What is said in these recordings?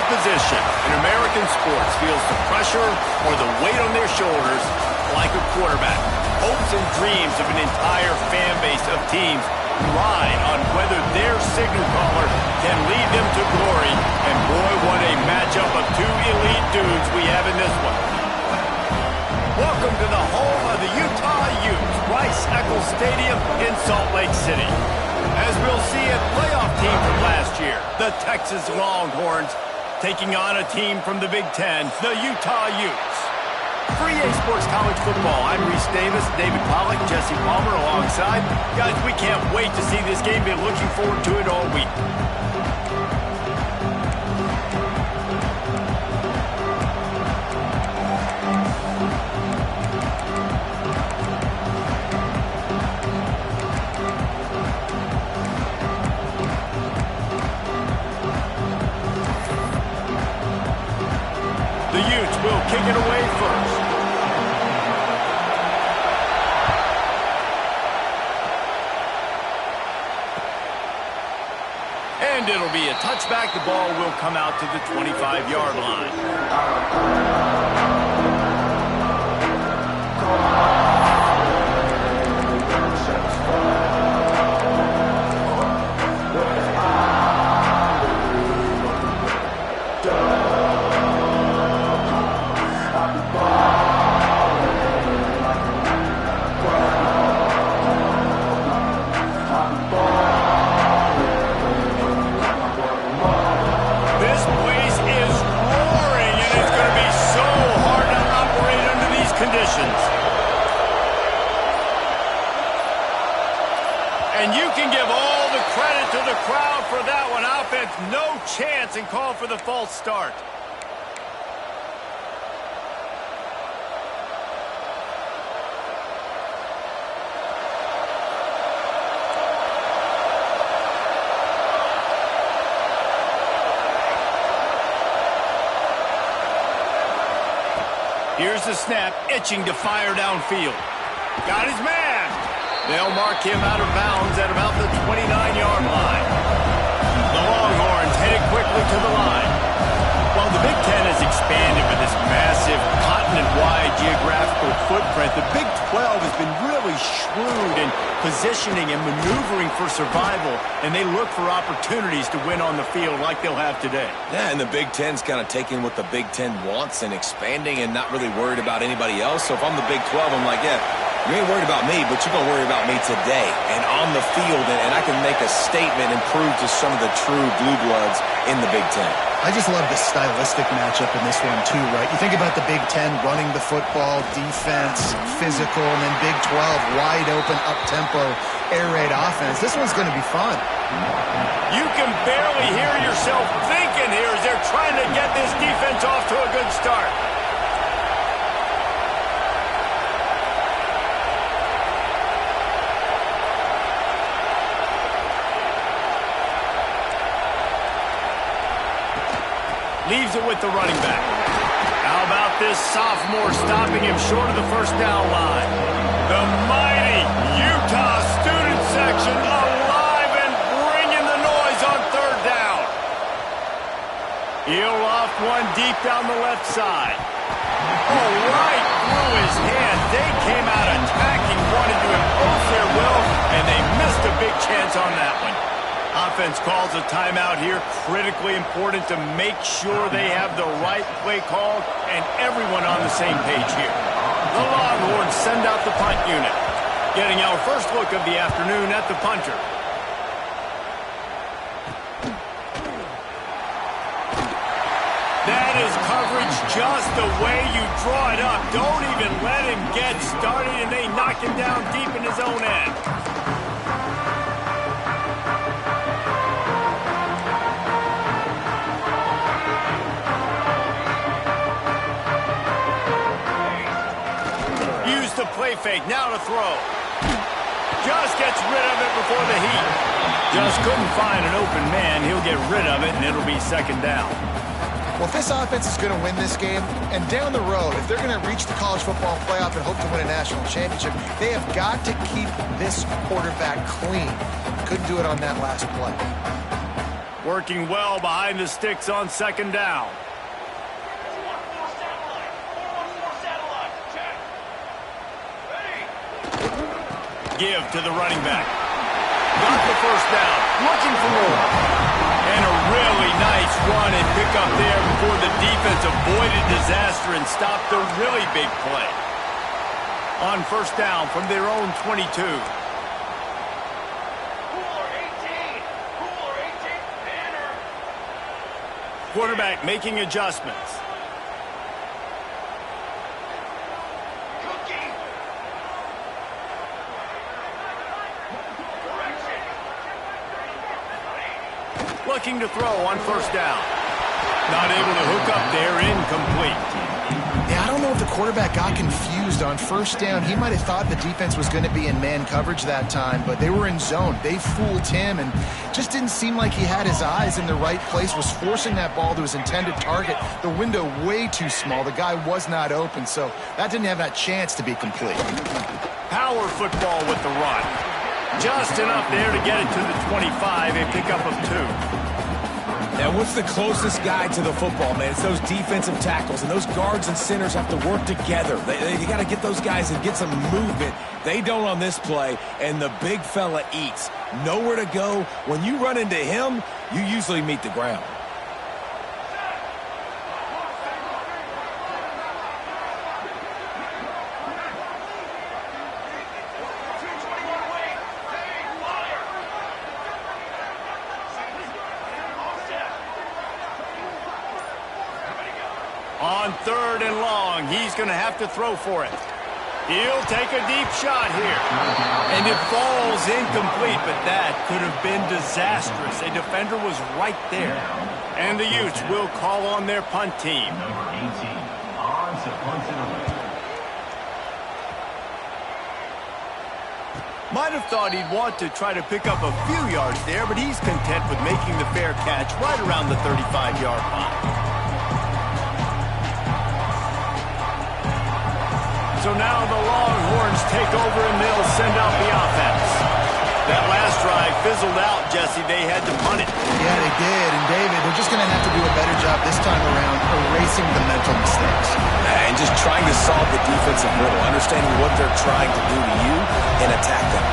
position in American sports feels the pressure or the weight on their shoulders like a quarterback. Hopes and dreams of an entire fan base of teams ride on whether their signal caller can lead them to glory. And boy, what a matchup of two elite dudes we have in this one. Welcome to the home of the Utah Utes, Rice-Eccles Stadium in Salt Lake City. As we'll see a playoff team from last year, the Texas Longhorns, taking on a team from the Big Ten, the Utah Utes. For EA Sports College Football, I'm Reese Davis, David Pollack, Jesse Palmer alongside. Guys, we can't wait to see this game. Been looking forward to it all week. The Utes will kick it away first. And it'll be a touchback. The ball will come out to the 25-yard line. And you can give all the credit to the crowd for that one. Offense, no chance, and call for the false start. Here's the snap, itching to fire downfield. Got his man. They'll mark him out of bounds at about the 29-yard line. The Longhorns headed quickly to the line. While the Big Ten has expanded with this massive continent-wide geographical footprint, the Big 12 has been really shrewd in positioning and maneuvering for survival, and they look for opportunities to win on the field like they'll have today. Yeah, and the Big Ten's kind of taking what the Big Ten wants and expanding and not really worried about anybody else. So if I'm the Big 12, I'm like, yeah, you ain't worried about me, but you're going to worry about me today and on the field, and I can make a statement and prove to some of the true blue bloods in the Big Ten. I just love the stylistic matchup in this one, too, right? You think about the Big Ten running the football, defense, physical, and then Big 12, wide open, up-tempo, air raid offense. This one's going to be fun. You can barely hear yourself thinking here as they're trying to get this defense off to a good start. Leaves it with the running back. How about this sophomore stopping him short of the first down line? The mighty Utah student section alive and bringing the noise on third down. He'll loft one deep down the left side. Oh, right through his hand. They came out attacking, wanted to impose their will, and they missed a big chance on that one. Offense calls a timeout here. Critically important to make sure they have the right play call and everyone on the same page here. The Longhorns send out the punt unit. Getting our first look of the afternoon at the punter. That is coverage just the way you draw it up. Don't even let him get started, and they knock him down deep in his own end. The play fake, now to throw. Just gets rid of it before the heat. Just couldn't find an open man. He'll get rid of it, and it'll be second down. Well, if this offense is going to win this game, and down the road, if they're going to reach the college football playoff and hope to win a national championship, they have got to keep this quarterback clean. Couldn't do it on that last play. Working well behind the sticks on second down. Give to the running back. Got the first down. Looking for more. And a really nice run and pick up there before the defense avoided disaster and stopped a really big play. On first down from their own 22. Quarterback making adjustments. Looking to throw on first down. Not able to hook up there, incomplete. Yeah, I don't know if the quarterback got confused on first down. He might have thought the defense was going to be in man coverage that time, but they were in zone. They fooled him and just didn't seem like he had his eyes in the right place, was forcing that ball to his intended target. The window way too small. The guy was not open, so that didn't have that chance to be complete. Power football with the run. Just enough there to get it to the 25, a pickup of 2. Now, what's the closest guy to the football, man? It's those defensive tackles, and those guards and centers have to work together. You got to get those guys and get some movement. They don't on this play, and the big fella eats. Nowhere to go. When you run into him, you usually meet the ground. On third and long, he's going to have to throw for it. He'll take a deep shot here. And it falls incomplete, but that could have been disastrous. A defender was right there. And the Utes will call on their punt team. Might have thought he'd want to try to pick up a few yards there, but he's content with making the fair catch right around the 35-yard line. So now the Longhorns take over and they'll send out the offense. That last drive fizzled out, Jesse. They had to punt it. Yeah, they did. And David, they're just going to have to do a better job this time around erasing the mental mistakes. And just trying to solve the defensive riddle, understanding what they're trying to do to you and attack them.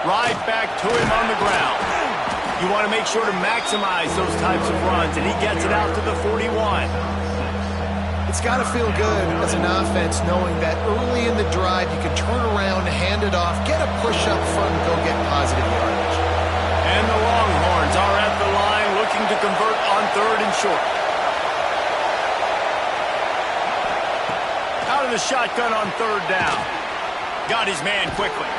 Right back to him on the ground. You want to make sure to maximize those types of runs, and he gets it out to the 41. It's got to feel good as an offense knowing that early in the drive you can turn around, hand it off, get a push up front, and go get positive yardage. And the Longhorns are at the line looking to convert on third and short. Out of the shotgun on third down. Got his man quickly.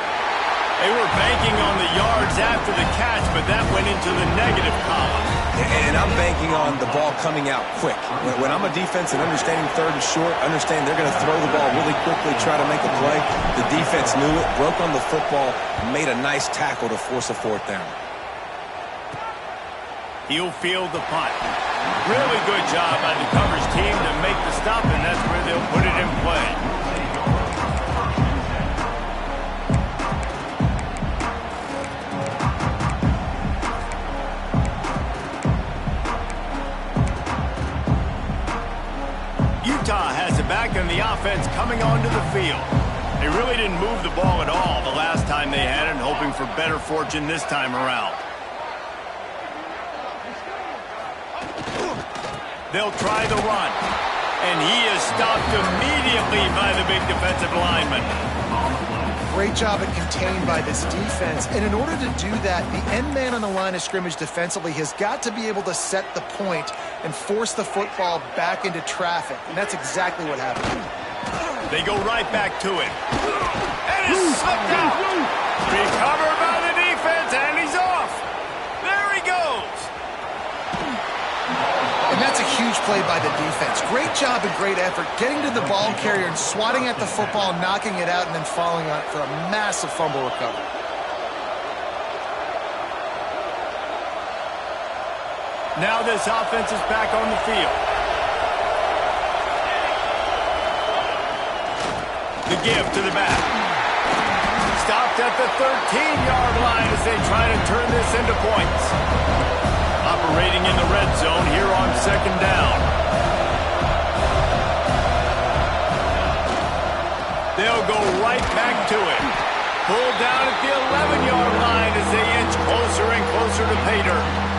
They were banking on the yards after the catch, but that went into the negative column. And I'm banking on the ball coming out quick. When I'm a defense and understanding third and short, understand they're going to throw the ball really quickly, try to make a play. The defense knew it, broke on the football, made a nice tackle to force a fourth down. He'll field the punt. Really good job by the coverage team to make the stop, and that's where they'll put it in play. Utah has it back, and the offense coming onto the field. They really didn't move the ball at all the last time they had it, hoping for better fortune this time around. They'll try the run, and he is stopped immediately by the big defensive lineman. Great job at contained by this defense. And in order to do that, the end man on the line of scrimmage defensively has got to be able to set the point and force the football back into traffic. And that's exactly what happened. They go right back to it. And it's slipped out. Recovered by the defense, and he's off. There he goes. And that's a huge play by the defense. Great job and great effort getting to the ball carrier and swatting at the football, knocking it out, and then falling on it for a massive fumble recovery. Now this offense is back on the field. The give to the back. Stopped at the 13-yard line as they try to turn this into points. Operating in the red zone here on second down. They'll go right back to it. Pulled down at the 11-yard line as they inch closer and closer to pay dirt.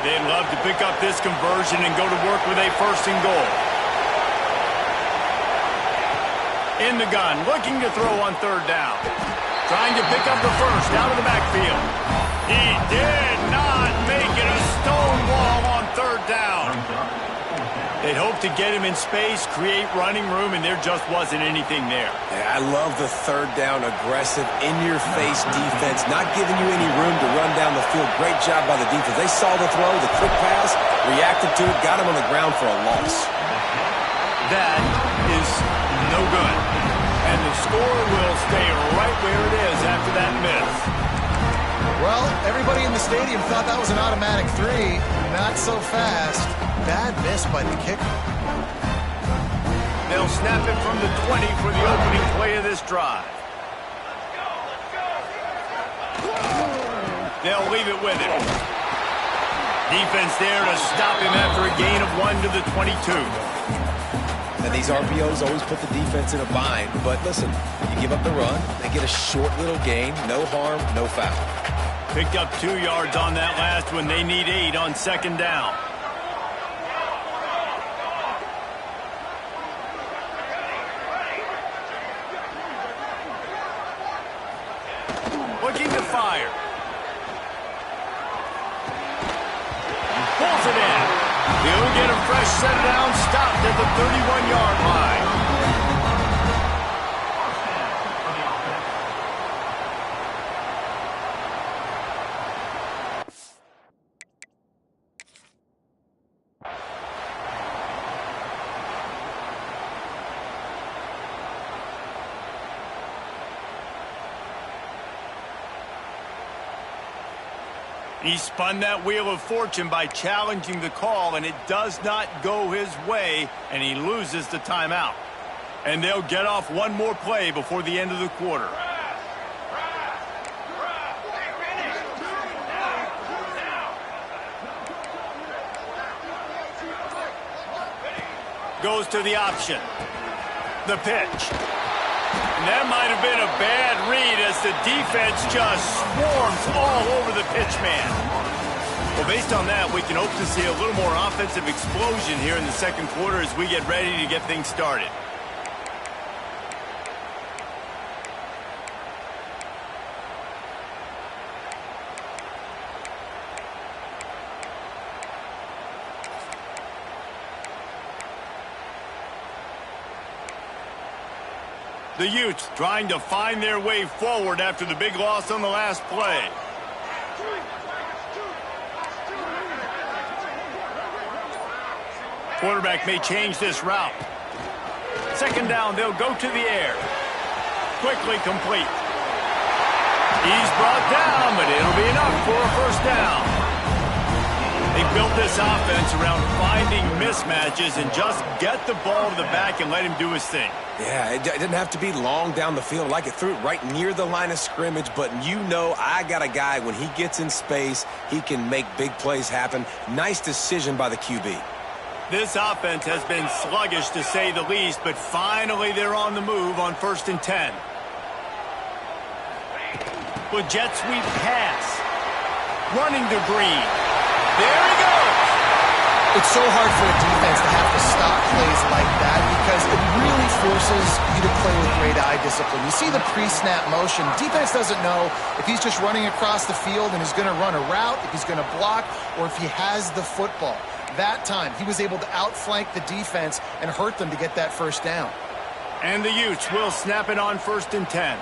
They'd love to pick up this conversion and go to work with a first and goal. In the gun, looking to throw on third down. Trying to pick up the first out of the backfield. He did not make it a stone wall on third down. They'd hope to get him in space, create running room, and there just wasn't anything there. Yeah, I love the third down, aggressive, in-your-face defense, not giving you any room to run down the field. Great job by the defense. They saw the throw, the quick pass, reacted to it, got him on the ground for a loss. That is no good. And the score will stay right where it is after that miss. Well, everybody in the stadium thought that was an automatic 3. Not so fast. Bad miss by the kicker. They'll snap it from the 20 for the opening play of this drive. They'll leave it with him. Defense there to stop him after a gain of 1 to the 22. And these RPOs always put the defense in a bind. But listen, you give up the run, they get a short little gain, no harm, no foul. Picked up 2 yards on that last one. They need 8 on second down. Looking to fire. Pulls it in. He'll get a fresh set down, stopped at the 31-yard line. He spun that wheel of fortune by challenging the call, and it does not go his way, and he loses the timeout. And they'll get off one more play before the end of the quarter. Goes to the option. The pitch. And that might have been a bad read as the defense just swarms all over the pitch man. Well, based on that, we can hope to see a little more offensive explosion here in the second quarter as we get ready to get things started. The Utes trying to find their way forward after the big loss on the last play. Quarterback may change this route. Second down, they'll go to the air. Quickly complete. He's brought down, but it'll be enough for a first down. They built this offense around finding mismatches and just get the ball to the back and let him do his thing. Yeah, it didn't have to be long down the field. Like it threw it right near the line of scrimmage, but you know I got a guy, when he gets in space, he can make big plays happen. Nice decision by the QB. This offense has been sluggish to say the least, but finally they're on the move on 1st and 10. With jet sweep pass. Running to Green. There he goes. It's so hard for a defense to have to stop plays like that because it really forces you to play with great eye discipline. You see the pre-snap motion. Defense doesn't know if he's just running across the field and he's going to run a route, if he's going to block, or if he has the football. That time, he was able to outflank the defense and hurt them to get that first down. And the Utes will snap it on 1st and 10.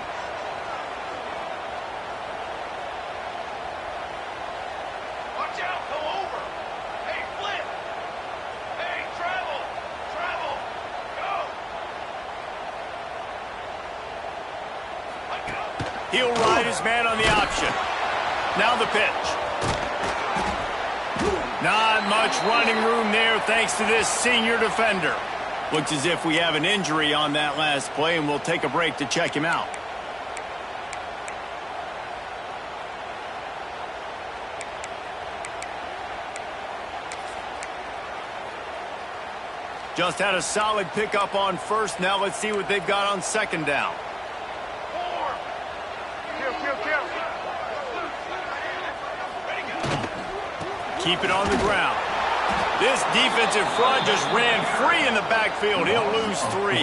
He'll ride his man on the option. Now the pitch. Not much running room there thanks to this senior defender. Looks as if we have an injury on that last play, and we'll take a break to check him out. Just had a solid pickup on first. Now let's see what they've got on second down. Keep it on the ground. This defensive front just ran free in the backfield. He'll lose 3.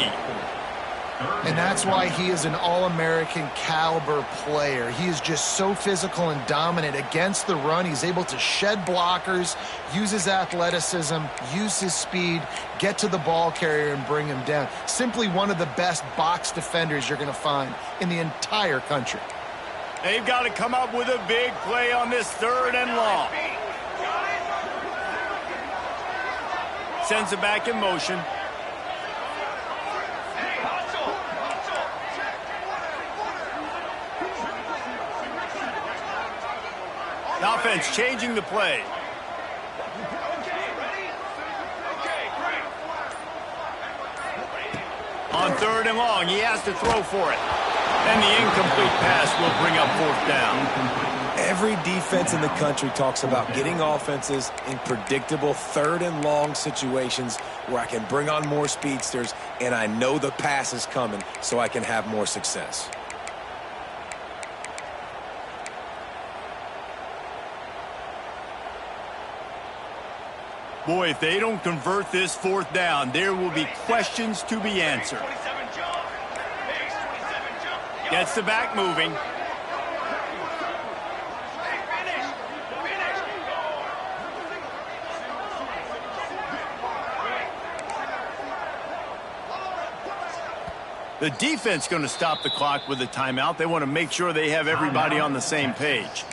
And that's why he is an All-American caliber player. He is just so physical and dominant against the run. He's able to shed blockers, use his athleticism, use his speed, get to the ball carrier and bring him down. Simply one of the best box defenders you're going to find in the entire country. They've got to come up with a big play on this 3rd and long. Sends it back in motion. The offense changing the play. On 3rd and long, he has to throw for it. And the incomplete pass will bring up 4th down. Every defense in the country talks about getting offenses in predictable 3rd and long situations where I can bring on more speedsters and I know the pass is coming so I can have more success. Boy, if they don't convert this 4th down, there will be questions to be answered. Gets the back moving. The defense going to stop the clock with a timeout. They want to make sure they have everybody on the same page.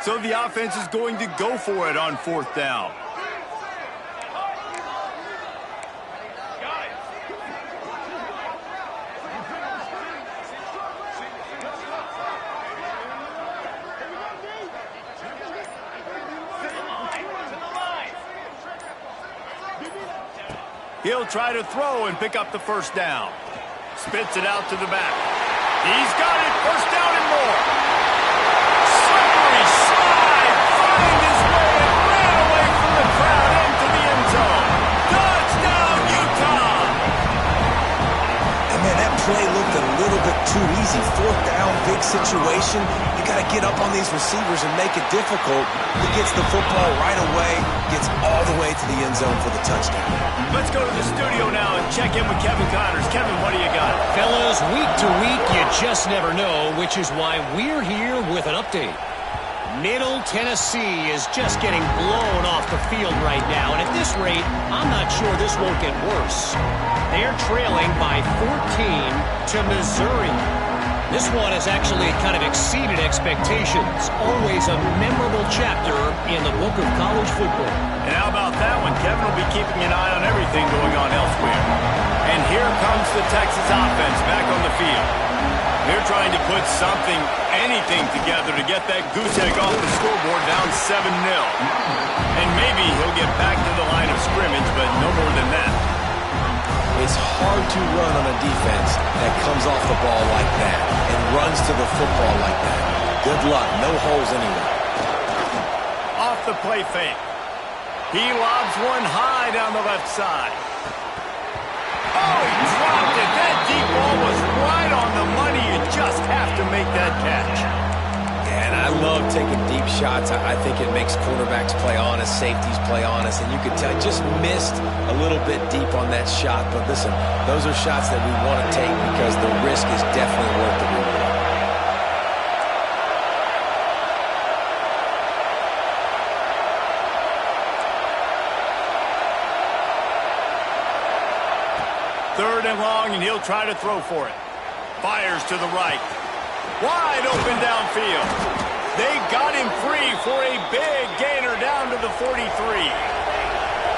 So the offense is going to go for it on 4th down. He'll try to throw and pick up the 1st down. Spits it out to the back. He's got it. 1st down and more. Slippery slide. Find his way and ran away from the crowd into the end zone. Touchdown, Utah. And man, that play looked a little bit too easy. 4th down, big situation. You got to get up on these receivers and make it difficult. He gets the football right away, gets all the way to the end zone for the touchdown. Let's go to the studio now and check in with Kevin Connors. Kevin, what do you got? Fellas, week to week, you just never know, which is why we're here with an update. Middle Tennessee is just getting blown off the field right now, and at this rate, I'm not sure this won't get worse. They're trailing by 14 to Missouri. This one has actually kind of exceeded expectations. Always a memorable chapter in the book of college football. And how about that one? Kevin will be keeping an eye on everything going on elsewhere. And here comes the Texas offense back on the field. They're trying to put something, anything together to get that goose egg off the scoreboard down 7-0. And maybe he'll get back to the line of scrimmage, but no more than that. It's hard to run on a defense that comes off the ball like that and runs to the football like that. Good luck. No holes anywhere. Off the play fake. He lobs one high down the left side. Oh, he dropped it. That deep ball was right on the money. You just have to make that catch. Yeah, and I love taking deep shots. I think it makes quarterbacks play honest, safeties play honest, and you could tell just missed a little bit deep on that shot. But listen, those are shots that we want to take because the risk is definitely worth the reward. Third and long, and he'll try to throw for it. Fires to the right. Wide open downfield. They got him free for a big gainer down to the 43.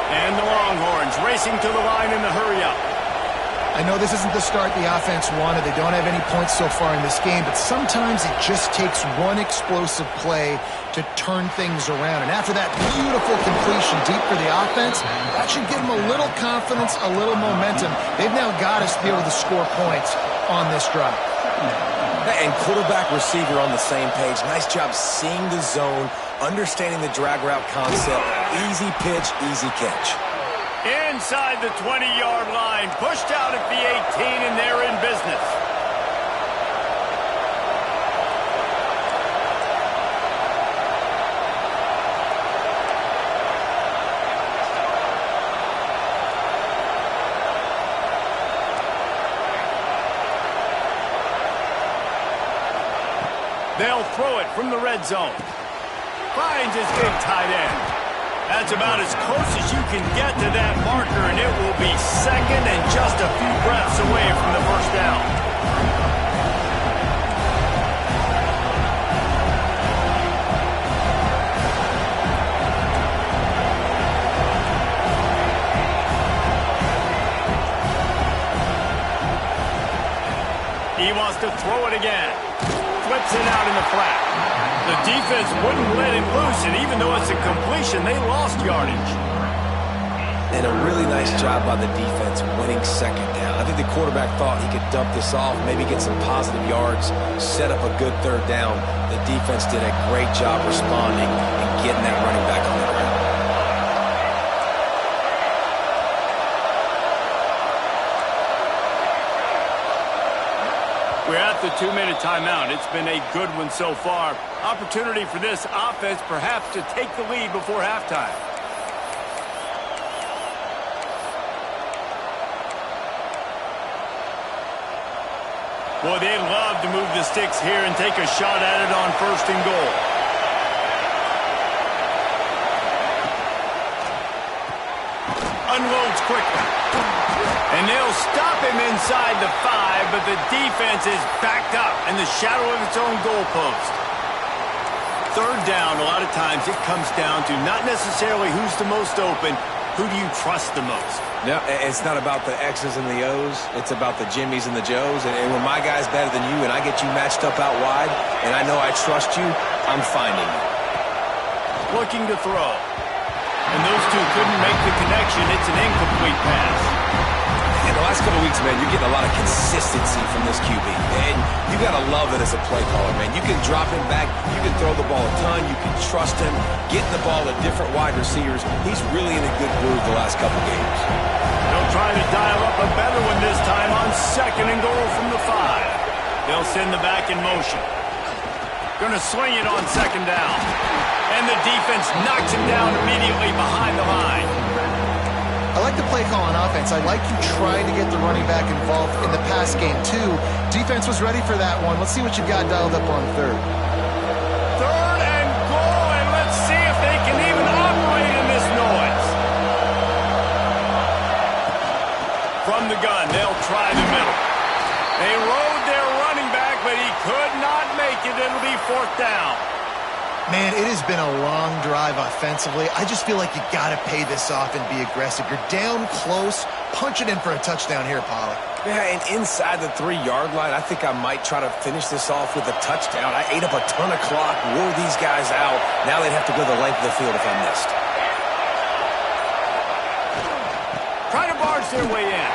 And the Longhorns racing to the line in the hurry-up. I know this isn't the start the offense wanted. They don't have any points so far in this game, but sometimes it just takes one explosive play to turn things around. And after that beautiful completion deep for the offense, that should give them a little confidence, a little momentum. They've now got us to be able to score points on this drive. And quarterback, receiver on the same page. Nice job seeing the zone, understanding the drag route concept. Easy pitch, easy catch. Inside the 20-yard line, pushed out at the 18, and they're in business. They'll throw it from the red zone. Finds his big tight end. That's about as close as you can get to that marker, and it will be second and just a few breaths away from the first down. He wants to throw it again. Flips it out in the flat. The defense wouldn't let it loose, and even though it's a completion, they lost yardage. And a really nice job by the defense winning second down. I think the quarterback thought he could dump this off, maybe get some positive yards, set up a good third down. The defense did a great job responding and getting that running back on the ground. We're at the 2-minute timeout. It's been a good one so far. Opportunity for this offense perhaps to take the lead before halftime. Boy, they'd love to move the sticks here and take a shot at it on 1st and goal. Unloads quickly. And they'll stop him inside the 5, but the defense is backed up in the shadow of its own goalpost. Third down, a lot of times it comes down to not necessarily who's the most open, who do you trust the most? No, it's not about the X's and the O's. It's about the Jimmies and the Joes. And when my guy's better than you and I get you matched up out wide and I know I trust you, I'm finding you. Looking to throw. And those two couldn't make the connection. It's an incomplete pass. In the last couple of weeks, man, you're getting a lot of consistency from this QB. And you got to love it as a play caller, man. You can drop him back. You can throw the ball a ton. You can trust him. Getting the ball to different wide receivers. He's really in a good groove the last couple games. They'll try to dial up a better one this time on 2nd and goal from the 5. They'll send the back in motion. Going to swing it on 2nd down. And the defense knocks him down immediately behind the line. I like the play call on offense. I like you trying to get the running back involved in the pass game, too. Defense was ready for that one. Let's see what you've got dialed up on 3rd. 3rd and goal, and let's see if they can even operate in this noise. From the gun, they'll try the middle. They rode their running back, but he could not make it. It'll be 4th down. Man, it has been a long drive offensively. I just feel like you got to pay this off and be aggressive. You're down close. Punch it in for a touchdown here, Pollard. Yeah, and inside the 3-yard line, I think I might try to finish this off with a touchdown. I ate up a ton of clock, wore these guys out. Now they'd have to go the length of the field if I missed. Try to barge their way in.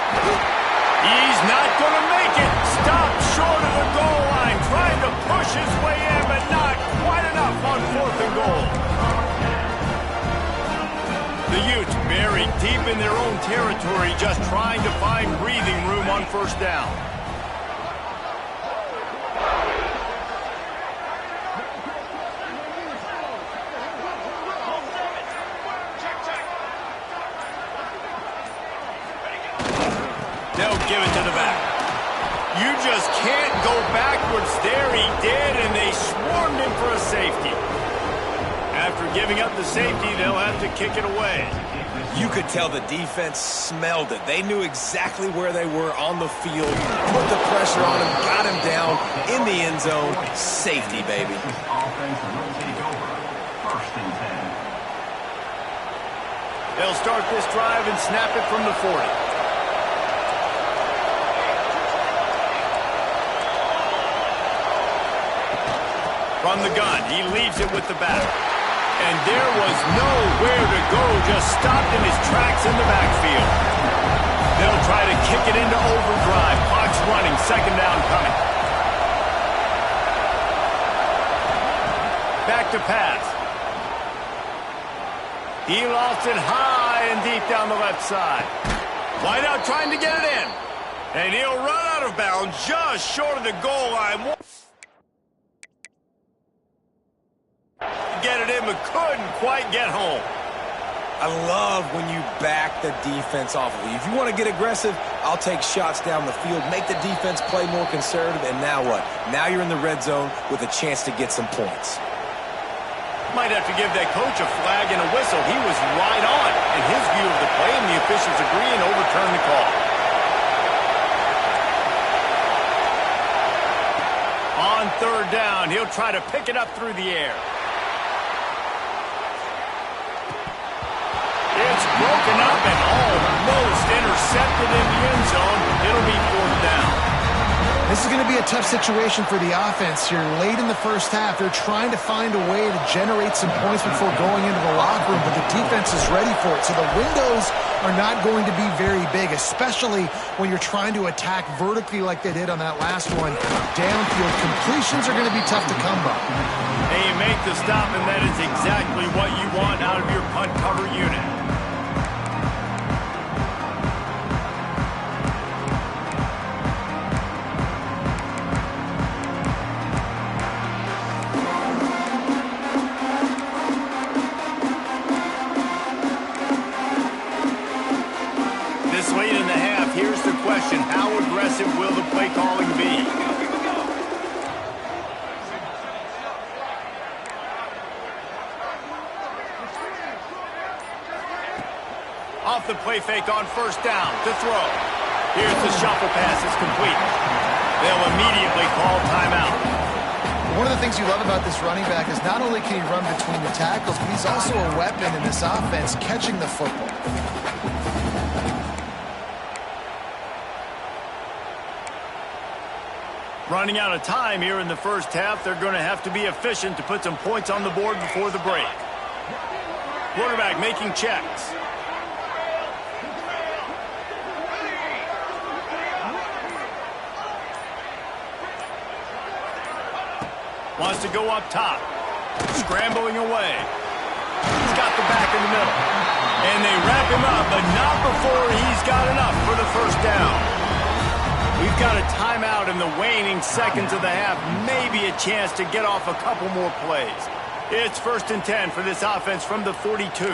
He's not going to make it. Stopped short of the goal line. Trying to push his way in, but not quite enough on 4th and goal. The Utes buried deep in their own territory, just trying to find breathing room on 1st down. They'll give it to the back. You just can't go backwards there. He did, and they swarmed him for a safety. After giving up the safety, they'll have to kick it away. You could tell the defense smelled it. They knew exactly where they were on the field, put the pressure on him, got him down in in the end zone. Safety, baby. They'll start this drive and snap it from the 40. From the gun, he leaves it with the back. And there was nowhere to go, just stopped in his tracks in the backfield. They'll try to kick it into overdrive. Clock's running, second down coming. Back to pass. He lost it high and deep down the left side. Wide out trying to get it in. And he'll run out of bounds just short of the goal line. Get it in, but couldn't quite get home. I love when you back the defense off of you. If you want to get aggressive, I'll take shots down the field, make the defense play more conservative, and now what? Now you're in the red zone with a chance to get some points. Might have to give that coach a flag and a whistle. He was right on in his view of the play, and the officials agree and overturn the call. On third down, he'll try to pick it up through the air. It's broken up and almost intercepted in the end zone. It'll be fourth down. This is going to be a tough situation for the offense here. Late in the first half, they're trying to find a way to generate some points before going into the locker room, but the defense is ready for it. So the windows are not going to be very big, especially when you're trying to attack vertically like they did on that last one. Downfield completions are going to be tough to come by. And you make the stop, and that is exactly what you want out of your punt cover unit. Late in the half, here's the question. How aggressive will the play calling be? Off the play fake on first down to throw. Here's the shuffle pass. It's complete. They'll immediately call timeout. One of the things you love about this running back is not only can he run between the tackles, but he's also a weapon in this offense catching the football. Running out of time here in the first half. They're going to have to be efficient to put some points on the board before the break. Quarterback making checks. Wants to go up top. Scrambling away. He's got the back in the middle. And they wrap him up, but not before he's got enough for the first down. We've got a timeout in the waning seconds of the half. Maybe a chance to get off a couple more plays. It's 1st and 10 for this offense from the 42.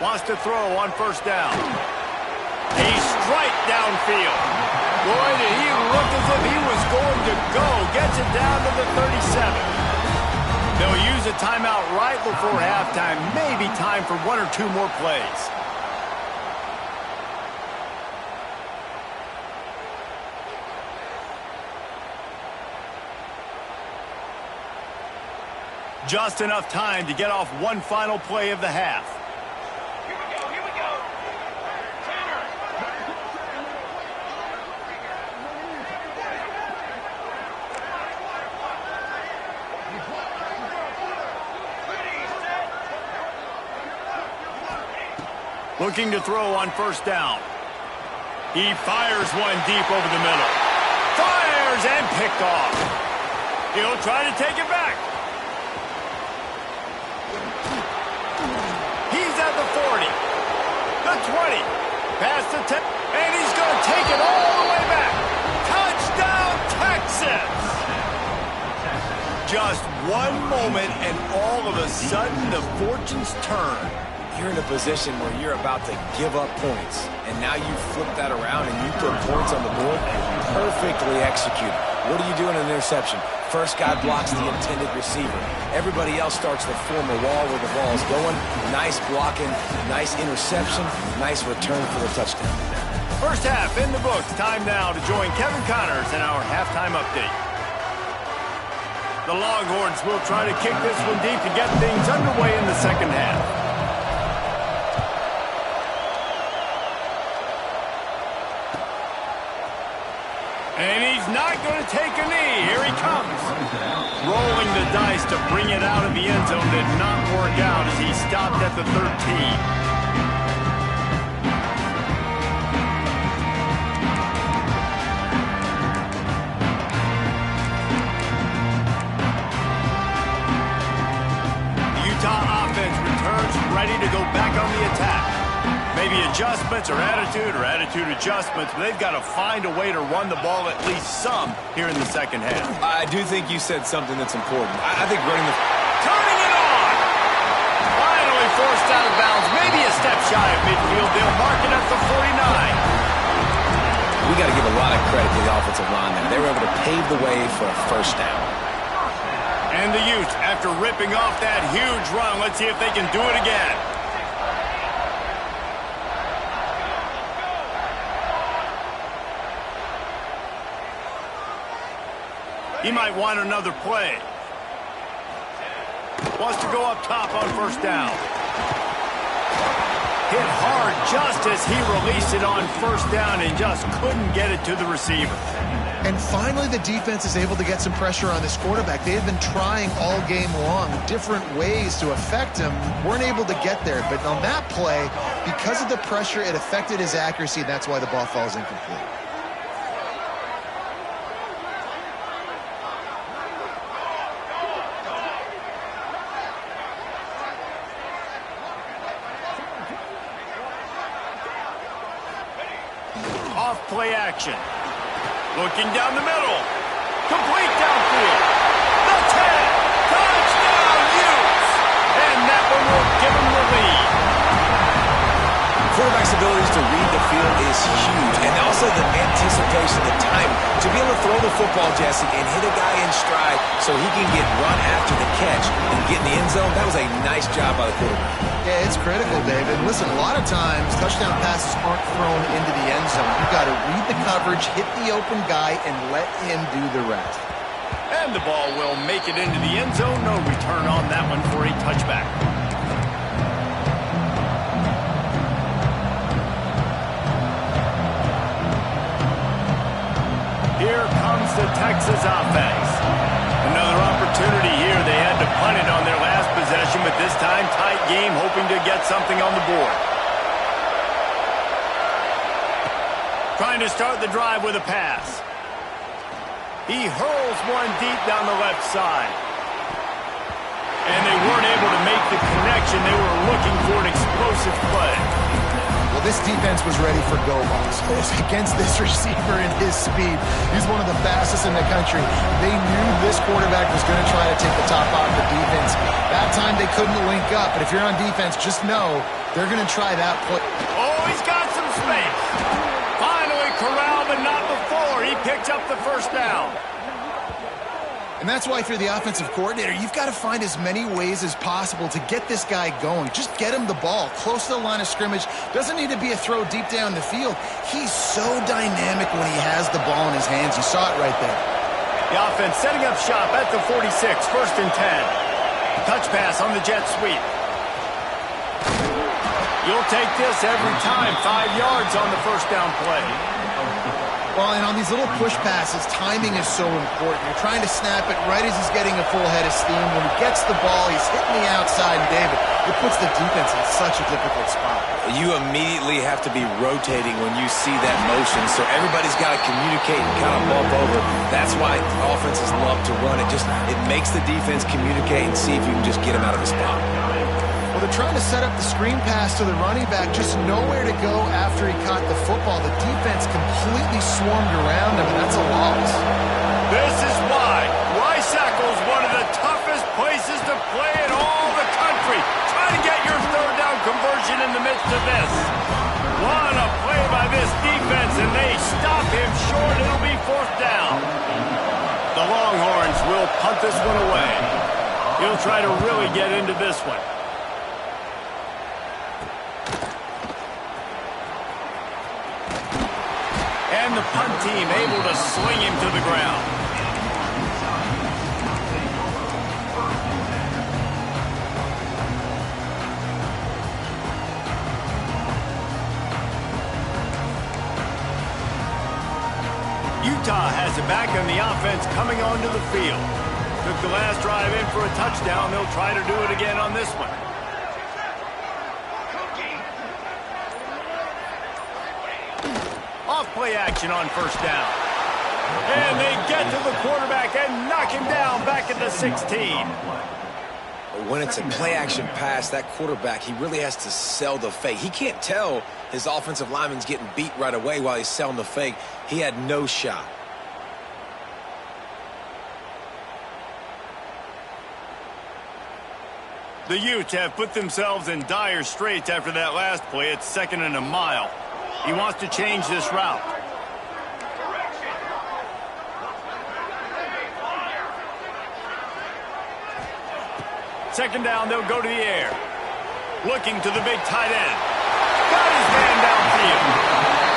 Wants to throw on first down. A strike downfield. Boy, did he look as if he was going to go. Gets it down to the 37. They'll use a timeout right before halftime. Maybe time for one or two more plays. Just enough time to get off one final play of the half. Looking to throw on first down. He fires one deep over the middle. Fires and picked off. He'll try to take it back. He's at the 40. The 20. Past the 10. And he's going to take it all the way back. Touchdown, Texas! Just one moment, and all of a sudden, the fortunes turn. You're in a position where you're about to give up points, and now you flip that around and you put points on the board. Perfectly executed. What do you do in an interception? First guy blocks the intended receiver. Everybody else starts to form a wall where the ball is going. Nice blocking, nice interception, nice return for the touchdown. First half in the books. Time now to join Kevin Connors in our halftime update. The Longhorns will try to kick this one deep to get things underway in the second half. And he's not going to take a knee. Here he comes. Rolling the dice to bring it out of the end zone did not work out as he stopped at the 13. Utah offense returns ready to go back on the attack. Maybe adjustments or attitude adjustments, but they've got to find a way to run the ball at least some here in the second half. I do think you said something that's important. I think running the... Turning it on! Finally forced out of bounds, maybe a step shy of midfield. They'll mark it at the 49. We got to give a lot of credit to the offensive line there. They were able to pave the way for a first down. And the Utes, after ripping off that huge run, let's see if they can do it again. He might want another play. Wants to go up top on first down. Hit hard just as he released it on first down and just couldn't get it to the receiver. And finally, the defense is able to get some pressure on this quarterback. They have been trying all game long different ways to affect him. Weren't able to get there. But on that play, because of the pressure, it affected his accuracy, and that's why the ball falls incomplete. Off play action. Looking down the middle. Complete downfield. The 10. Touchdown, Utes. And that one will give them the lead. Quarterback's abilities to read the field is huge. And also the anticipation, the timing. To be able to throw the football, Jesse, and hit a guy in stride so he can get run after the catch and get in the end zone, that was a nice job by the quarterback. Yeah, it's critical, David. Listen, a lot of times, touchdown passes aren't thrown into the end zone. You've got to read the coverage, hit the open guy, and let him do the rest. And the ball will make it into the end zone. No return on that one for a touchback. Here comes the Texas offense. Another opportunity here. They had to punt it on their last possession, but this time tight game, hoping to get something on the board. Trying to start the drive with a pass. He hurls one deep down the left side. And they weren't able to make the connection. They were looking for an explosive play. Well, this defense was ready for go balls. Against this receiver and his speed, he's one of the fastest in the country. They knew this quarterback was going to try to take the top off the defense. That time they couldn't link up, but if you're on defense, just know they're going to try that play. Oh, he's got some space. Finally corralled, but not before. He picked up the first down. And that's why if you're the offensive coordinator, you've got to find as many ways as possible to get this guy going. Just get him the ball close to the line of scrimmage. Doesn't need to be a throw deep down the field. He's so dynamic when he has the ball in his hands. You saw it right there. The offense setting up shop at the 46, first and 10. Touch pass on the jet sweep. You'll take this every time. 5 yards on the first down play. Well, and on these little push passes, timing is so important. You're trying to snap it right as he's getting a full head of steam. When he gets the ball, he's hitting the outside, and David, it puts the defense in such a difficult spot. You immediately have to be rotating when you see that motion, so everybody's got to communicate and kind of bump over. That's why offenses love to run it. It makes the defense communicate and see if you can just get him out of the spot. Well, they're trying to set up the screen pass to the running back, just nowhere to go after he caught the football. The defense completely swarmed around him, and that's a loss. This is why Rice-Eccles is one of the toughest places to play in all the country. Try to get your third down conversion in the midst of this. What a play by this defense, and they stop him short. It'll be fourth down. will punt this one away. He'll try to really get into this one. And the punt team able to swing him to the ground. Utah has it back on the offense coming onto the field. Took the last drive in for a touchdown. They'll try to do it again on this one. Off play action on first down. And they get to the quarterback and knock him down back at the 16. When it's a play-action pass, that quarterback, he really has to sell the fake. He can't tell his offensive lineman's getting beat right away while he's selling the fake. He had no shot. The Utes have put themselves in dire straits after that last play. It's 2nd and a mile. He wants to change this route. Second down, they'll go to the air. Looking to the big tight end. Got his man downfield.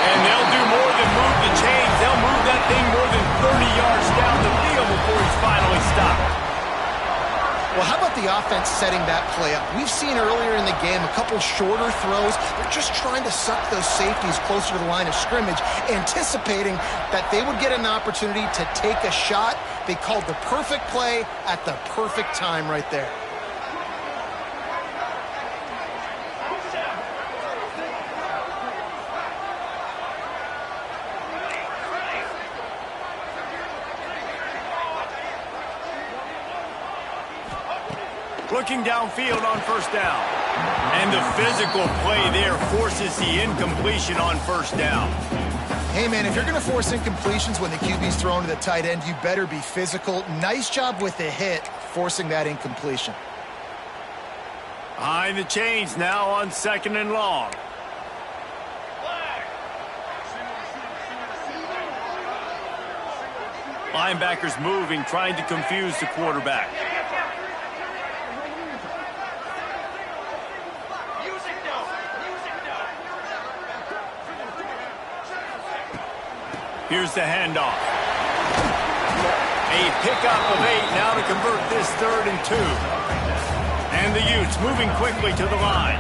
And they'll do more than move the chains. They'll move that thing more than 30 yards down the field before he's finally stopped. Well, how about the offense setting that play up? We've seen earlier in the game a couple shorter throws. They're just trying to suck those safeties closer to the line of scrimmage, anticipating that they would get an opportunity to take a shot. They called the perfect play at the perfect time right there. Looking downfield on first down. And the physical play there forces the incompletion on first down. Hey, man, if you're going to force incompletions when the QB's thrown to the tight end, you better be physical. Nice job with the hit, forcing that incompletion. Behind the chains now on 2nd and long. Linebackers moving, trying to confuse the quarterback. Here's the handoff. A pickup of 8 now to convert this 3rd and 2. And the Utes moving quickly to the line.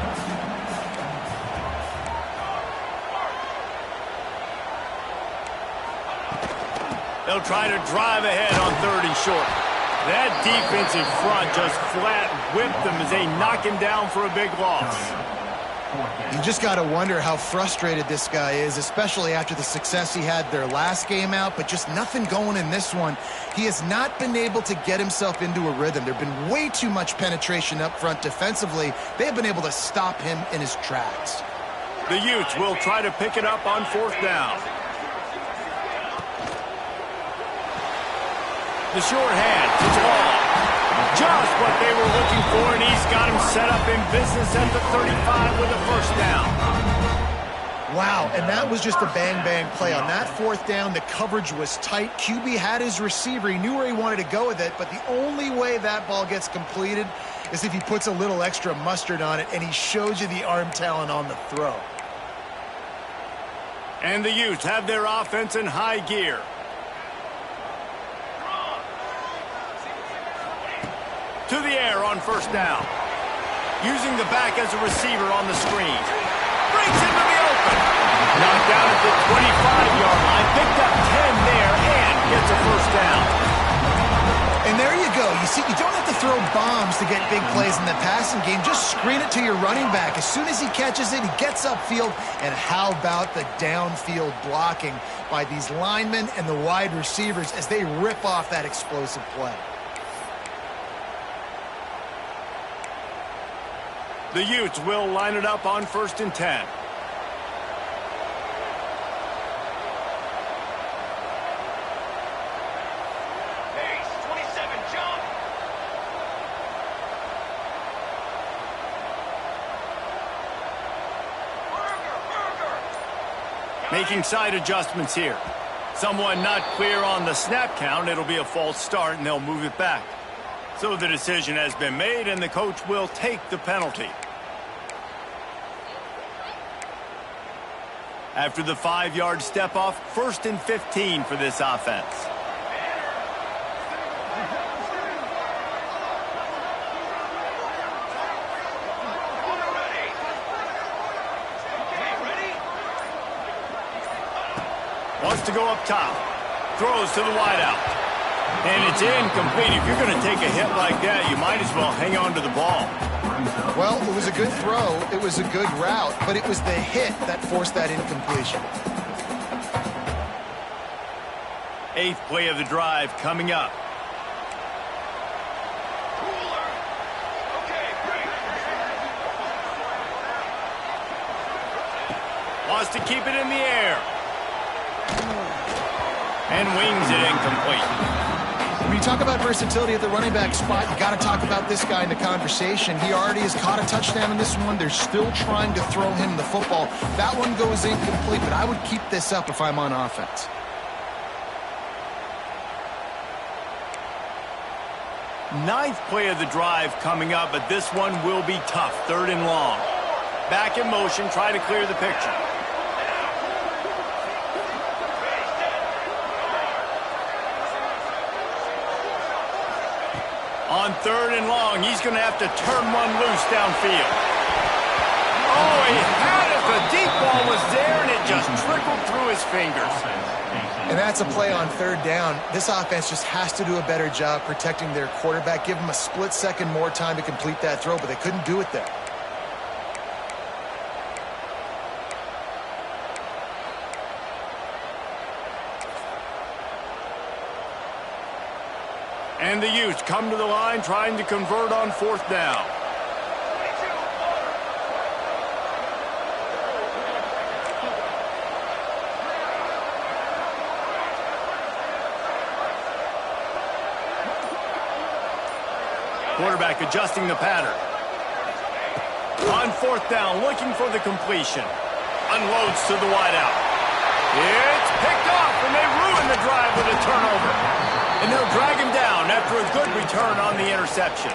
They'll try to drive ahead on 3rd and short. That defensive front just flat whipped them as they knock him down for a big loss. You just got to wonder how frustrated this guy is, especially after the success he had their last game out, but just nothing going in this one. He has not been able to get himself into a rhythm. There have been way too much penetration up front defensively. They have been able to stop him in his tracks. The Utes will try to pick it up on 4th down. The short hand to Long. Just what they were looking for, and he's got him set up in business at the 35 with a first down. Wow, and that was just a bang-bang play. On that 4th down, the coverage was tight. QB had his receiver. He knew where he wanted to go with it, but the only way that ball gets completed is if he puts a little extra mustard on it, and he shows you the arm talent on the throw. And the Utes have their offense in high gear. To the air on first down. Using the back as a receiver on the screen. Brings him to the open. Knocked down at the 25-yard line. Picked up 10 there and gets a first down. And there you go. You see, you don't have to throw bombs to get big plays in the passing game. Just screen it to your running back. As soon as he catches it, he gets upfield. And how about the downfield blocking by these linemen and the wide receivers as they rip off that explosive play. The Utes will line it up on 1st and 10. Base 27, jump. Making side adjustments here. Someone not clear on the snap count. It'll be a false start, and they'll move it back. So the decision has been made, and the coach will take the penalty. After the 5-yard step off, 1st and 15 for this offense. Wants to go up top. Throws to the wideout. And it's incomplete. If you're going to take a hit like that, you might as well hang on to the ball. Well, it was a good throw. It was a good route, but it was the hit that forced that incompletion. 8th play of the drive coming up. Wants to keep it in the air. And wings it incomplete. When you talk about versatility at the running back spot, you got to talk about this guy in the conversation. He already has caught a touchdown in this one. They're still trying to throw him the football. That one goes incomplete, but I would keep this up if I'm on offense. Ninth play of the drive coming up, but this one will be tough. 3rd and long. Back in motion, try to clear the picture. On 3rd and long, he's going to have to turn one loose downfield. Oh, he had it. The deep ball was there, and it just trickled through his fingers. And that's a play on 3rd down. This offense just has to do a better job protecting their quarterback. Give him a split second more time to complete that throw, but they couldn't do it there. And the Utes come to the line trying to convert on 4th down. Quarterback adjusting the pattern. On 4th down, looking for the completion. Unloads to the wideout. It's picked off, and they ruin the drive with a turnover. And they'll drag him down after a good return on the interception.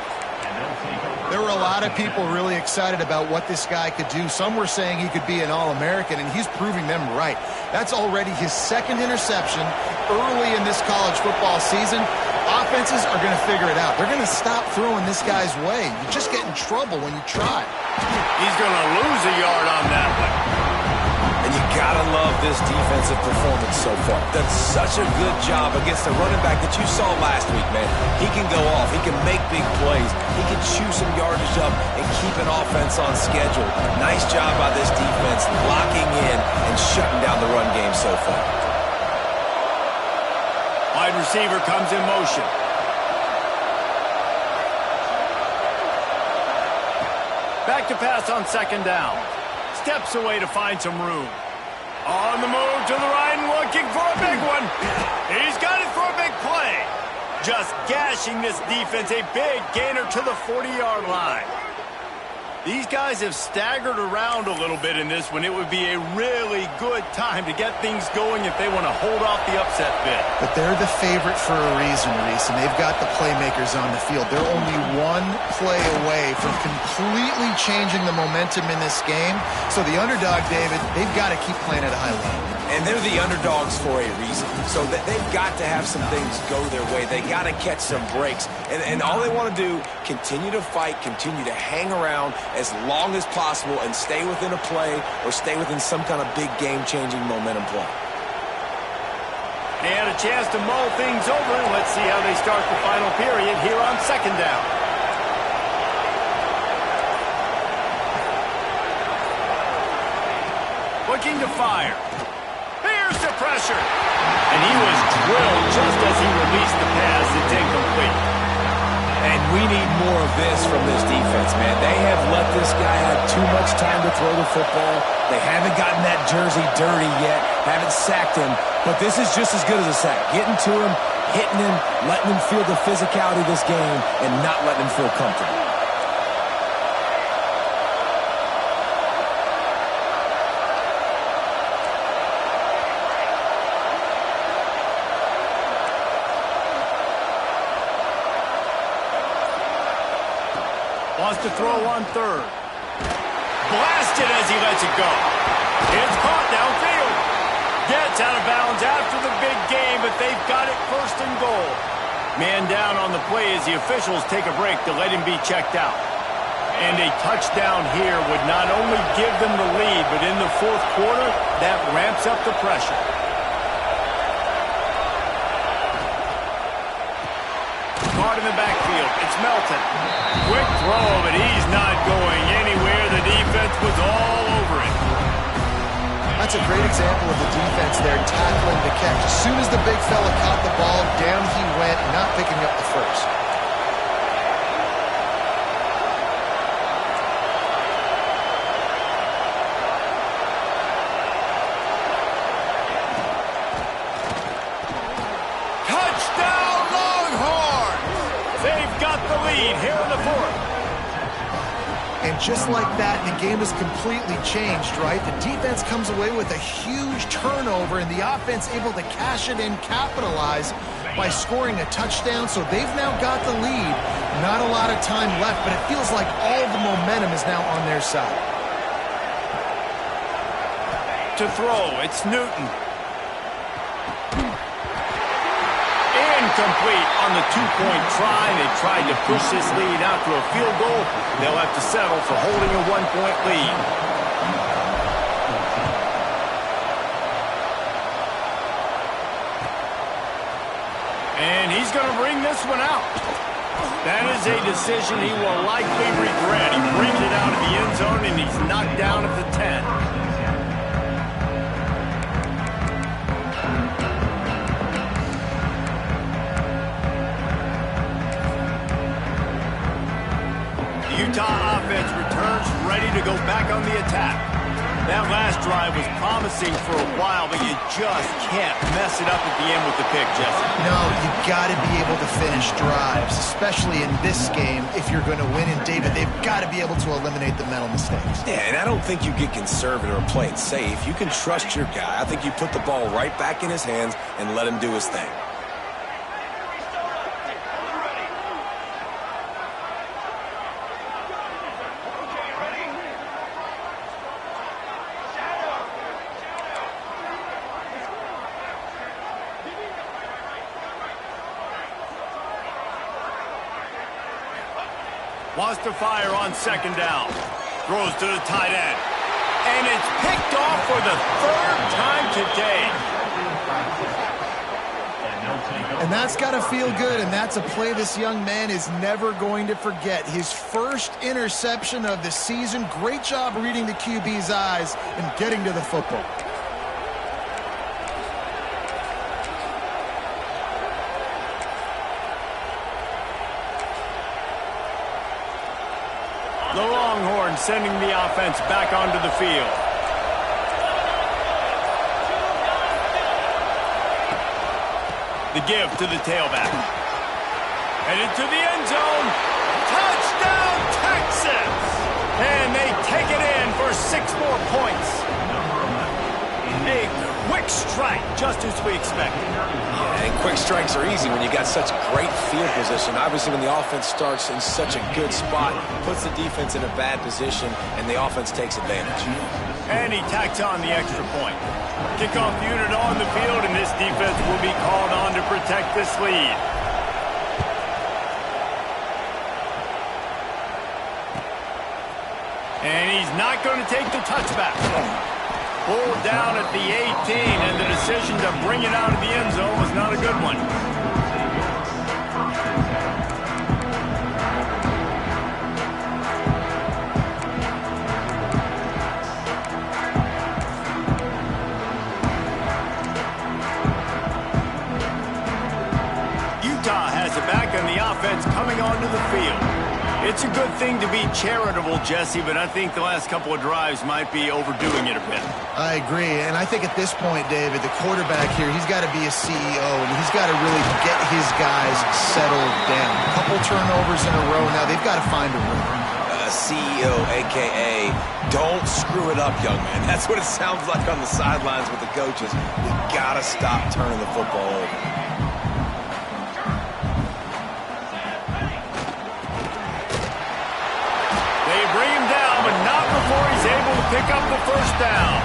There were a lot of people really excited about what this guy could do. Some were saying he could be an All-American, and he's proving them right. That's already his 2nd interception early in this college football season. Offenses are going to figure it out. They're going to stop throwing this guy's way. You just get in trouble when you try. He's going to lose a yard on that one. And you gotta love this defensive performance so far. Done such a good job against the running back that you saw last week, man. He can go off. He can make big plays. He can chew some yardage up and keep an offense on schedule. Nice job by this defense locking in and shutting down the run game so far. Wide receiver comes in motion. Back to pass on 2nd down. Steps away to find some room. On the move to the right and looking for a big one. He's got it for a big play. Just gashing this defense. A big gainer to the 40-yard line. These guys have staggered around a little bit in this one. It would be a really good time to get things going if they want to hold off the upset bid. But they're the favorite for a reason, Reese, and they've got the playmakers on the field. They're only one play away from completely changing the momentum in this game. So the underdog, David, they've got to keep playing at a high level. And they're the underdogs for a reason. So that they've got to have some things go their way. They got to catch some breaks. And all they want to do, continue to fight, continue to hang around as long as possible and stay within a play or stay within some kind of big game-changing momentum play. And a chance to mull things over. Let's see how they start the final period here on 2nd down. Looking to fire. Here's the pressure. And he was drilled just as he released the pass. It's incomplete. And we need more of this from this defense, man. They have let this guy have too much time to throw the football. They haven't gotten that jersey dirty yet, haven't sacked him. But this is just as good as a sack. Getting to him, hitting him, letting him feel the physicality of this game, and not letting him feel comfortable. Wants to throw on third. Blasted as he lets it go. It's caught downfield. Gets out of bounds after the big game, but they've got it first and goal. Man down on the play as the officials take a break to let him be checked out. And a touchdown here would not only give them the lead, but in the fourth quarter, that ramps up the pressure. Caught in the backfield. It's Melton. Quick throw, but he's not going anywhere. The defense was all over it. That's a great example of the defense there tackling the catch. As soon as the big fella caught the ball, down he went, not picking up the first. Touchdown, Longhorns! They've got the lead here in the fourth. And just like that, the game has completely changed, right? The defense comes away with a huge turnover, and the offense able to cash it in, capitalize by scoring a touchdown. So they've now got the lead. Not a lot of time left, but it feels like all the momentum is now on their side. To throw, it's Newton. Incomplete on the two-point try. They tried to push this lead out to a field goal. They'll have to settle for holding a one-point lead. And he's going to bring this one out. That is a decision he will likely regret. He brings it out of the end zone, and he's knocked down at the 10. Utah offense returns ready to go back on the attack. That last drive was promising for a while, but you just can't mess it up at the end with the pick, Jesse. No, you've got to be able to finish drives, especially in this game. If you're going to win, and David, they've got to be able to eliminate the mental mistakes. Yeah, and I don't think you get conservative or play it safe. You can trust your guy. I think you put the ball right back in his hands and let him do his thing. Wants to fire on second down. Throws to the tight end. And it's picked off for the third time today. And that's got to feel good, and that's a play this young man is never going to forget. His first interception of the season. Great job reading the QB's eyes and getting to the football. The Longhorns sending the offense back onto the field. The give to the tailback. Headed to the end zone. Touchdown, Texas! And they take it in for 6 more points. A quick strike, just as we expected. Yeah, and quick strikes are easy when you got such great field position. Obviously, when the offense starts in such a good spot, puts the defense in a bad position, and the offense takes advantage. And he tacks on the extra point. Kickoff unit on the field, and this defense will be called on to protect this lead. And he's not going to take the touchback. Pulled down at the 18, and the decision to bring it out of the end zone was not a good one. Utah has it back on the offense coming onto the field. It's a good thing to be charitable, Jesse, but I think the last couple of drives might be overdoing it a bit. I agree, and I think at this point, David, the quarterback here, he's got to be a CEO, and he's got to really get his guys settled down. A couple turnovers in a row now. They've got to find a rhythm. CEO, a.k.a. don't screw it up, young man. That's what it sounds like on the sidelines with the coaches. You got to stop turning the football over. pick up the first down.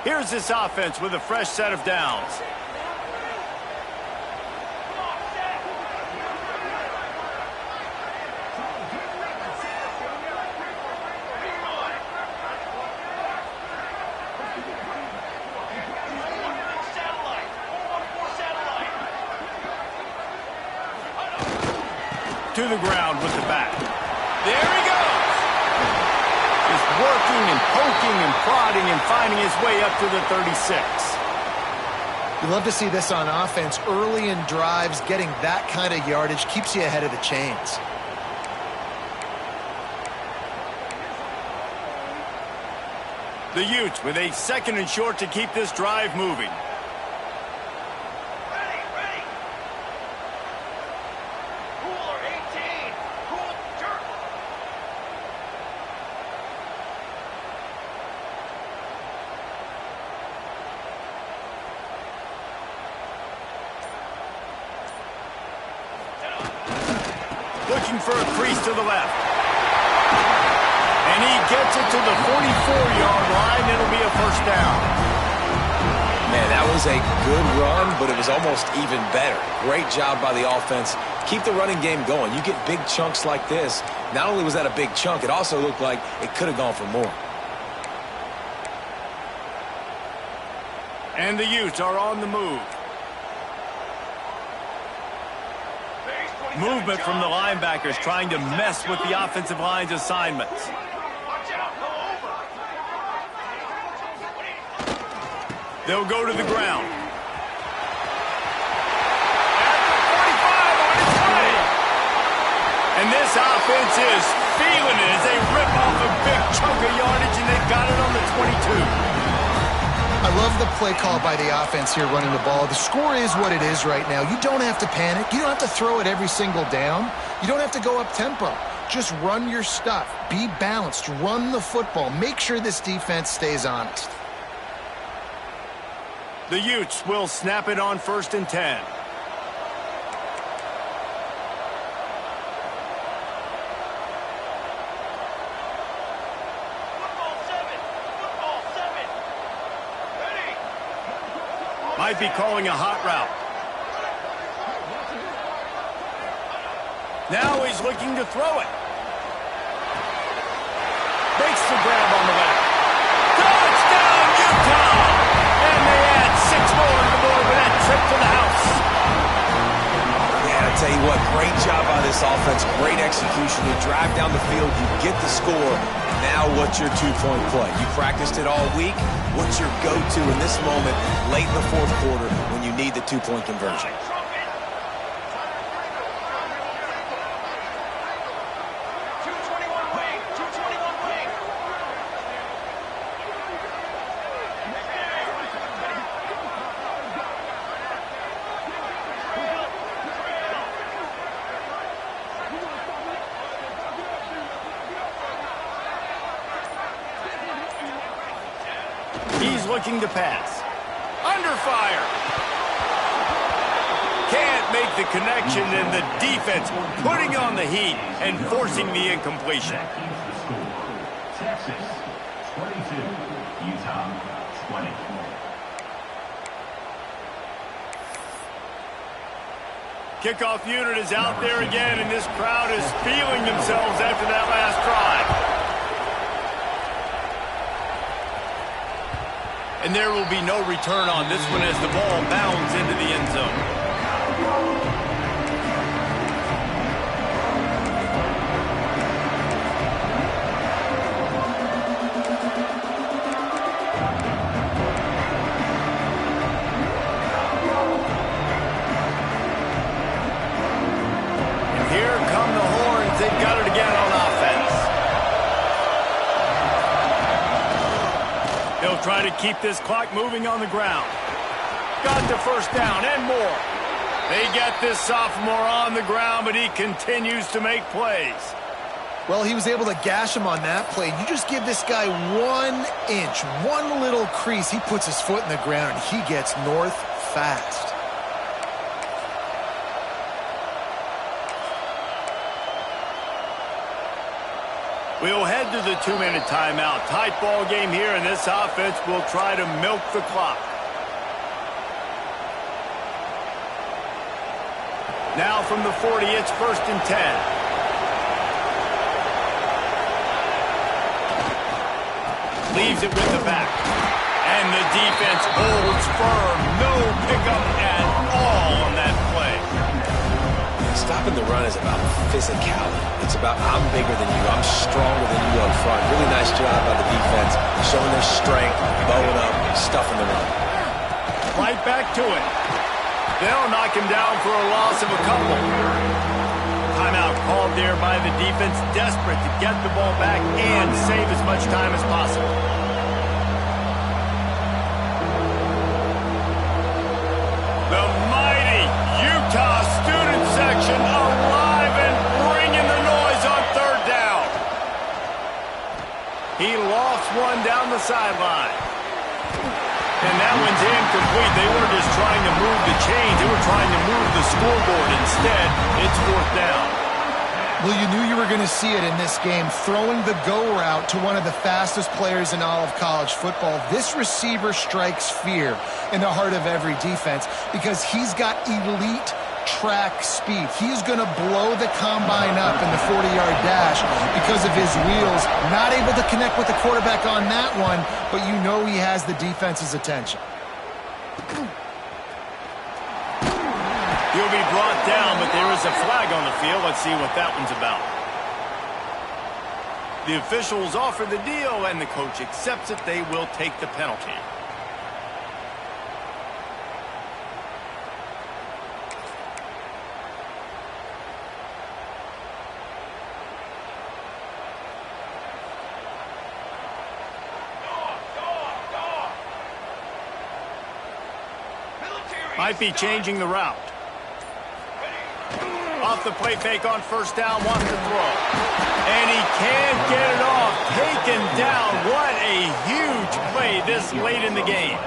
Here's this offense with a fresh set of downs. To the ground with the back. There he goes. Just working and poking and prodding and finding his way up to the 36. You love to see this on offense. Early in drives, getting that kind of yardage keeps you ahead of the chains. The Utes with a 2nd and short to keep this drive moving. Looking for a crease to the left. And he gets it to the 44-yard line. It'll be a first down. Man, that was a good run, but it was almost even better. Great job by the offense. Keep the running game going. You get big chunks like this. Not only was that a big chunk, it also looked like it could have gone for more. And the Utes are on the move. Movement from the linebackers trying to mess with the offensive line's assignments. They'll go to the ground. At the 45 on its way. And this offense is feeling it as they rip off a big chunk of yardage, and they've got it on the 22. I love the play call by the offense here running the ball. The score is what it is right now. You don't have to panic. You don't have to throw it every single down. You don't have to go up tempo. Just run your stuff. Be balanced. Run the football. Make sure this defense stays honest. The Utes will snap it on 1st and 10. Might be calling a hot route. Now he's looking to throw it. Makes the grab on the left. Touchdown, Utah! And they add 6 more to the board with that trip to the house. Yeah, I tell you what, great job by this offense. Great execution. You drive down the field, you get the score. Now what's your two-point play? You practiced it all week. What's your go-to in this moment late in the 4th quarter when you need the two-point conversion? He's looking to pass. Under fire. Can't make the connection, and the defense putting on the heat and forcing the incompletion. Texas 22, Utah 24. Kickoff unit is out there again, and this crowd is feeling themselves after that last drive. And there will be no return on this one as the ball bounds into the end zone. And here come the horns. They've got it again on offense. They'll try to keep this clock moving on the ground. Got the first down and more. They get this sophomore on the ground, but he continues to make plays. Well, he was able to gash him on that play. You just give this guy 1 inch, one little crease. He puts his foot in the ground, and he gets north fast. We'll head to the 2-minute timeout. Tight ball game here, and this offense will try to milk the clock. Now from the 40, it's 1st and 10. Leaves it with the back. And the defense holds firm. No pickup at all on that play. Stopping the run is about physicality. It's about I'm bigger than you, I'm stronger than you up front. Really nice job by the defense, showing their strength, bowing up, stuffing the run. Right back to it. They'll knock him down for a loss of a couple. Timeout called there by the defense, desperate to get the ball back and save as much time as possible. The mighty Utah student section alive and bringing the noise on 3rd down. He lofts one down the sideline. And that one's incomplete. They weren't just trying to move the chains. They were trying to move the scoreboard. Instead, it's 4th down. Well, you knew you were going to see it in this game. Throwing the go route to one of the fastest players in all of college football. This receiver strikes fear in the heart of every defense because he's got elite track speed. He's going to blow the combine up in the 40-yard dash because of his wheels. Not able to connect with the quarterback on that one, but you know he has the defense's attention. He'll be brought down, but there is a flag on the field. Let's see what that one's about. The officials offer the deal, and the coach accepts it. They will take the penalty. Might be changing the route. Off the play fake on 1st down, wants to throw. And he can't get it off. Taken down. What a huge play this late in the game.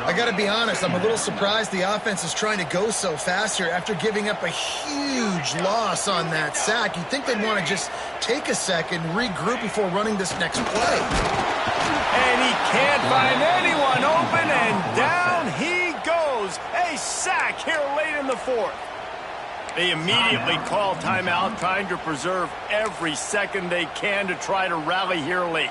I got to be honest, I'm a little surprised the offense is trying to go so fast here after giving up a huge loss on that sack. You'd think they'd want to just take a second, regroup before running this next play. And he can't find anyone open, and down he goes. A sack here late in the 4th. They immediately call timeout, trying to preserve every second they can to try to rally here late.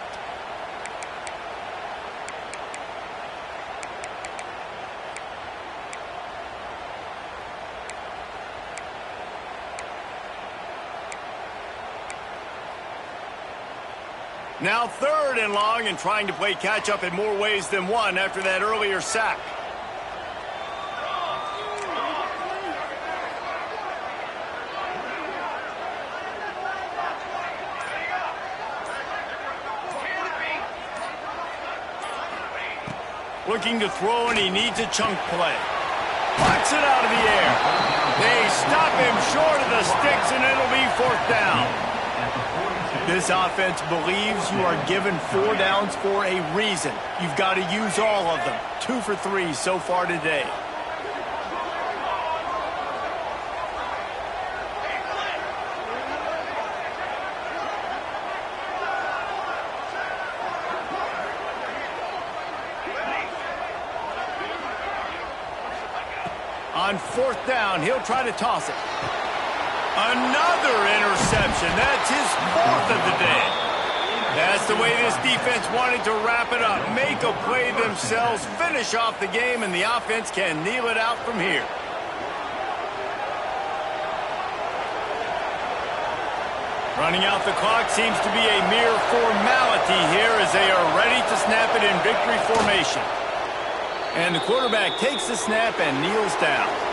Now 3rd and long, and trying to play catch-up in more ways than one after that earlier sack. Looking to throw, and he needs a chunk play. Puts it out of the air. They stop him short of the sticks, and it'll be 4th down. This offense believes you are given 4 downs for a reason. You've got to use all of them. 2 for 3 so far today. On 4th down, he'll try to toss it. Another interception. That's his 4th of the day. That's the way this defense wanted to wrap it up. Make a play themselves, finish off the game, and the offense can kneel it out from here. Running out the clock seems to be a mere formality here as they are ready to snap it in victory formation. And the quarterback takes the snap and kneels down.